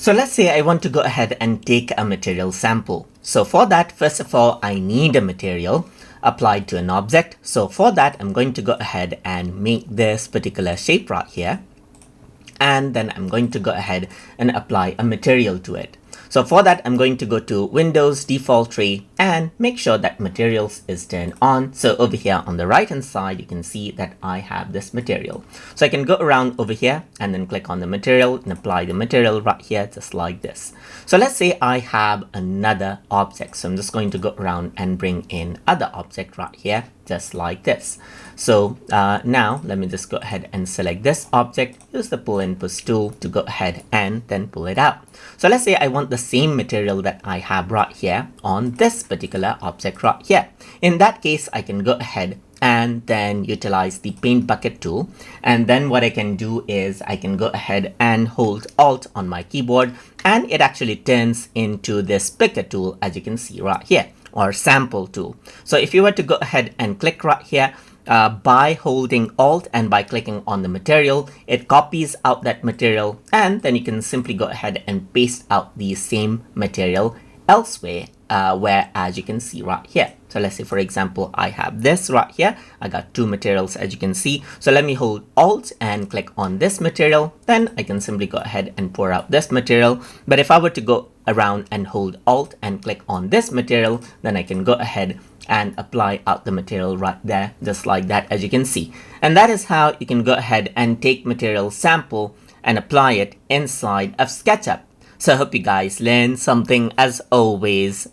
So let's say I want to go ahead and take a material sample. So for that, first of all, I need a material applied to an object. So for that, I'm going to go ahead and make this particular shape right here. And then I'm going to go ahead and apply a material to it. So for that, I'm going to go to Windows Default Tree and make sure that materials is turned on. So over here on the right hand side, you can see that I have this material. So I can go around over here and then click on the material and apply the material right here, just like this. So let's say I have another object. So I'm just going to go around and bring in other object right here, just like this. So now let me just go ahead and select this object, use the pull and push tool to go ahead and then pull it out. So let's say I want the same material that I have right here on this particular object right here. In that case, I can go ahead and then utilize the paint bucket tool. And then what I can do is I can go ahead and hold Alt on my keyboard, and it actually turns into this picker tool, as you can see right here, or sample tool. So if you were to go ahead and click right here, by holding Alt and by clicking on the material, it copies out that material, and then you can simply go ahead and paste out the same material elsewhere, where as you can see right here. So let's say, for example, I have this right here. I got two materials, as you can see. So let me hold Alt and click on this material. Then I can simply go ahead and pour out this material. But if I were to go around and hold Alt and click on this material, then I can go ahead and apply out the material right there, just like that, as you can see. And that is how you can go ahead and take material sample and apply it inside of SketchUp. So I hope you guys learned something as always.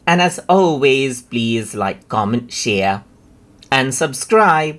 And as always, please like, comment, share, and subscribe.